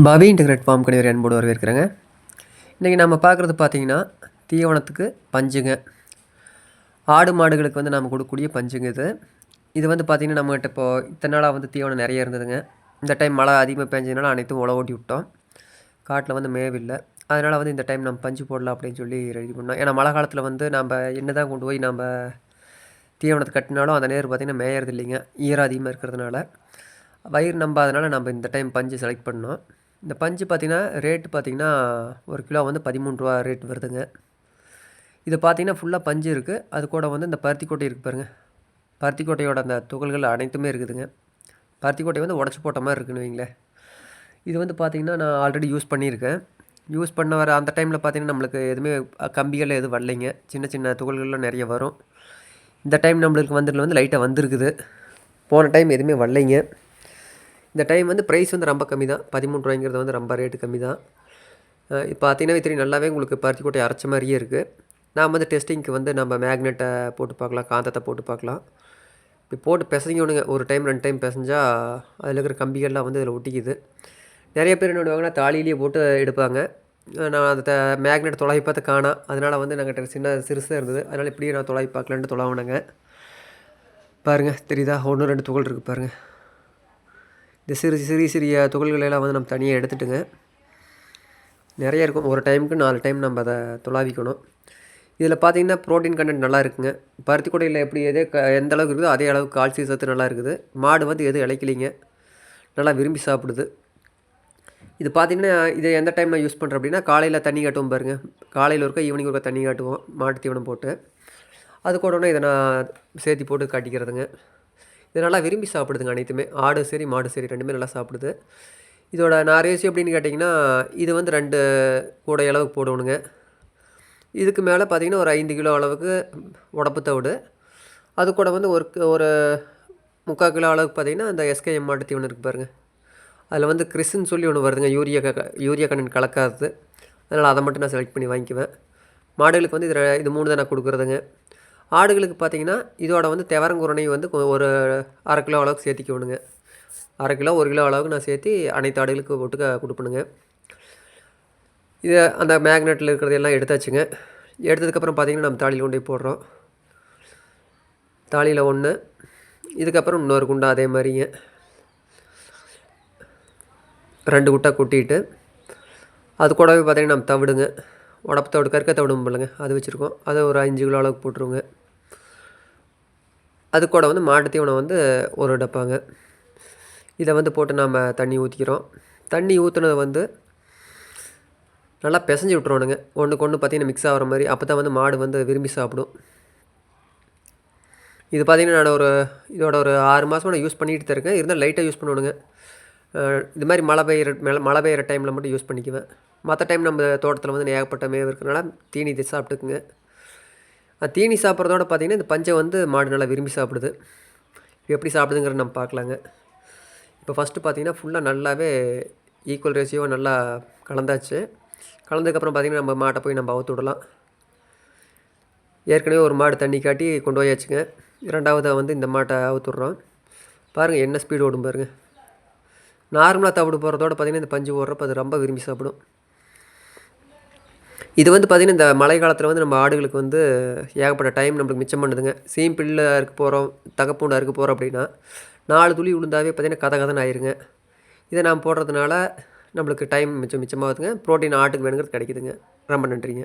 பவி integrate form கடைவர் அன்போடு வரவேற்கிறேங்க. இன்றைக்கி நம்ம பார்க்குறது பார்த்திங்கன்னா தீவனத்துக்கு பஞ்சுங்க. ஆடு மாடுகளுக்கு வந்து நம்ம கொடுக்கக்கூடிய பஞ்சுங்க இது. இது வந்து பார்த்திங்கன்னா நம்மகிட்ட இப்போது இத்தனை நாளாக வந்து தீவனம் நிறைய இருந்ததுங்க. இந்த டைம் மழை அதிகமாக பெஞ்சதுனால அனைத்தும் உழவு ஓட்டி விட்டோம். காட்டில் வந்து மேவில்லை. அதனால் வந்து இந்த டைம் நம்ம பஞ்சு போடலாம் அப்படின்னு சொல்லி ரெடி பண்ணோம். ஏன்னா மழை காலத்தில் வந்து நம்ம என்ன தான் கொண்டு போய் நம்ம தீவனத்தை கட்டினாலும் அந்த நேரம் பார்த்திங்கன்னா மேயறது இல்லைங்க, ஈரம் அதிகமாக இருக்கிறதுனால. வயிறு நம்பாதனால நம்ம இந்த டைம் பஞ்சு செலக்ட் பண்ணோம். இந்த பஞ்சு பார்த்திங்கன்னா ரேட்டு பார்த்திங்கன்னா ஒரு கிலோ வந்து 13 ரூபா ரேட் வருதுங்க. இது பார்த்திங்கன்னா ஃபுல்லாக பஞ்சு இருக்குது. அது கூட வந்து இந்த பருத்தி கொட்டை இருக்குது பாருங்கள். பருத்தி கொட்டையோட அந்த துகள்கள் அனைத்துமே இருக்குதுங்க. பருத்தி கொட்டை வந்து உடச்சி போட்ட மாதிரி இருக்குன்னு வைங்களேன். இது வந்து பார்த்திங்கன்னா நான் ஆல்ரெடி யூஸ் பண்ணியிருக்கேன். யூஸ் பண்ண வர அந்த டைமில் பார்த்திங்கன்னா நம்மளுக்கு எதுவுமே கம்பிகள் எதுவும் வரலைங்க. சின்ன சின்ன துகள்கள்லாம் நிறைய வரும். இந்த டைம் நம்மளுக்கு வந்து லைட்டாக வந்திருக்குது. போன டைம் எதுவுமே வரலைங்க. இந்த டைம் வந்து ப்ரைஸ் வந்து ரொம்ப கம்மி தான். 13 ரூபாய்ங்கிறது வந்து ரொம்ப ரேட்டு கம்மி தான். இப்போ பார்த்தீங்கன்னா தெரியும், நல்லாவே உங்களுக்கு பருத்தி கொட்டை அரைச்ச மாதிரியே இருக்குது. நாம் வந்து டெஸ்டிங்க்கு வந்து நம்ம மேக்னெட்டை போட்டு பார்க்கலாம், காந்தத்தை போட்டு பார்க்கலாம். இப்போ போட்டு பிசைங்கணுங்க. ஒரு டைம் 2 டைம் பிசைஞ்சா அதில் இருக்கிற கம்பிகள்லாம் வந்து அதில் ஒட்டிக்குது. நிறைய பேர் என்ன பண்ணுவாங்கன்னா தாலியிலேயே போட்டு எடுப்பாங்க. நான் அந்த மேக்னெட் தொலைவி பார்த்து காணோம். அதனால் வந்து நாங்கள் சிறுசாக இருந்தது. அதனால் இப்படியே நான் தொலைவி பார்க்கலான்ட்டு தொலைவுனேங்க. பாருங்கள் தெரியுதா, 1 2 துகள் இருக்குது பாருங்கள். இந்த சிறிய துகள்களெல்லாம் வந்து நம்ம தனியாக எடுத்துட்டுங்க. நிறைய இருக்கும். ஒரு டைமுக்கு 4 டைம் நம்ம அதை துளாவிக்கணும். இதில் பார்த்திங்கன்னா ப்ரோட்டீன் கண்டென்ட் நல்லா இருக்குங்க. பருத்தி கொட்டையில் எப்படி எந்த அளவுக்கு இருக்குதோ அதே அளவுக்கு கால்சியம் சத்து நல்லா இருக்குது. மாடு வந்து எதுவும் இளைக்கலிங்க, நல்லா விரும்பி சாப்பிடுது. இது பார்த்திங்கன்னா இதை எந்த டைம் நான் யூஸ் பண்ணுறேன் அப்படின்னா, காலையில் தண்ணி காட்டுவோம் பாருங்கள். காலையில் ஒருக்கா ஈவினிங் ஒருக்கா தண்ணி காட்டுவோம் மாட்டு தீவனம் போட்டு. அது கூட இதை நான் சேர்த்தி போட்டு காட்டிக்கிறதுங்க. இது நல்லா விரும்பி சாப்பிடுதுங்க அனைத்துமே. ஆடு சரி மாடு சரி ரெண்டுமே நல்லா சாப்பிடுது. இதோட நான் ரேஷியோ எப்படின்னு கேட்டிங்கன்னா, இது வந்து 2 கூடை அளவுக்கு போடணுங்க. இதுக்கு மேலே பார்த்திங்கன்னா ஒரு 5 கிலோ அளவுக்கு உடப்பு தவிடு. அது கூட வந்து ஒரு 3/4 கிலோ அளவுக்கு பார்த்திங்கன்னா அந்த எஸ்கேஎம் மாட்டு தீவனம் இருக்குது பாருங்கள். அதில் வந்து கிறிஸ்ன்னு சொல்லி ஒன்று வருதுங்க, யூரியா கண்டென்ட் கலக்காது. அதனால் அதை மட்டும் நான் செலக்ட் பண்ணி வாங்கிக்குவேன். மாடுகளுக்கு வந்து இது 3 தான் நான் கொடுக்குறதுங்க. ஆடுகளுக்கு பார்த்திங்கன்னா இதோட வந்து தெவரங்குரணை வந்து ஒரு 1/2 கிலோ அளவுக்கு சேர்த்திக்கணுங்க. 1/2 கிலோ 1 கிலோ அளவுக்கு நான் சேர்த்து அனைத்து ஆடுகளுக்கு ஒட்டுக்க கொடுப்பணுங்க. இதை அந்த மேக்னெட்டில் இருக்கிறதெல்லாம் எடுத்தாச்சுங்க. எடுத்ததுக்கப்புறம் பார்த்திங்கன்னா நம்ம தாலியில் கொண்டு போய் போடுறோம். தாலியில் 1, இதுக்கப்புறம் இன்னொரு குண்டா அதே மாதிரிங்க 2 குட்டா கொட்டிட்டு, அது கூடவே பார்த்திங்கன்னா நம்ம தவிடுங்க, உடப்பு தவிடு கற்க தவிடும் பிள்ளைங்க, அது வச்சுருக்கோம். அதை ஒரு 5 கிலோ அளவுக்கு போட்டுருவோங்க. அது கூட வந்து மாட்டு தீவனம் வந்து ஒரு டப்பாங்க. இதை வந்து போட்டு நாம் தண்ணி ஊற்றிக்கிறோம். தண்ணி ஊற்றுனதை வந்து நல்லா பிசைஞ்சு விட்ருவோனுங்க. ஒன்றுக்கு ஒன்று பார்த்திங்கன்னா மிக்ஸ் ஆகிற மாதிரி. அப்போ தான் வந்து மாடு வந்து விரும்பி சாப்பிடும். இது பார்த்திங்கன்னா நான் இதோட ஒரு 6 மாதமாக நான் யூஸ் பண்ணிகிட்டு தான் இருக்கேன். இருந்தாலும் லைட்டாக யூஸ் பண்ணணுங்க. இது மாதிரி மழை பெய்கிற டைமில் மட்டும் யூஸ் பண்ணிக்குவேன். மற்ற டைம் நம்ம தோட்டத்தில் வந்து ஏகப்பட்ட மேவு இருக்கிறனால தீனி சாப்பிட்டுக்குங்க. தீனி சாப்பிட்றதோட பார்த்திங்கன்னா இந்த பஞ்சை வந்து மாடு நல்லா விரும்பி சாப்பிடுது. எப்படி சாப்பிடுதுங்கிறத நம்ம பார்க்கலாங்க. இப்போ ஃபஸ்ட்டு பார்த்திங்கன்னா ஃபுல்லாக நல்லாவே ஈக்குவல் ரேஷியோ நல்லா கலந்தாச்சு. கலந்ததுக்கப்புறம் பார்த்திங்கன்னா நம்ம மாட்டை போய் நம்ம அவுத்து விடலாம். ஏற்கனவே ஒரு மாடு தண்ணி காட்டி கொண்டு போயாச்சுங்க. 2வதாக வந்து இந்த மாட்டை அவுத்து விட்றோம். பாருங்கள் என்ன ஸ்பீடு ஓடும் பாருங்கள். நார்மலாக தவிடு போடுறதோட பார்த்திங்கன்னா இந்த பஞ்சு போடுறப்ப அது ரொம்ப விரும்பி சாப்பிடும். இது வந்து பார்த்திங்கன்னா இந்த மழை காலத்தில் வந்து நம்ம ஆடுகளுக்கு வந்து ஏகப்பட்ட டைம் நம்மளுக்கு மிச்சம் பண்ணுதுங்க. பில்லை அறுக்க போகிறோம், தகப்பூண்டு அறுக்க போகிறோம் அப்படின்னா 4 துளி விழுந்தாவே பார்த்திங்கன்னா கதன்னு ஆயிருங்க. இதை நாம் போடுறதுனால நம்மளுக்கு டைம் மிச்சமாகுதுங்க. ப்ரோட்டீன் ஆட்டுக்கு வேணுங்கிறது கிடைக்குதுங்க. ரொம்ப நன்றிங்க.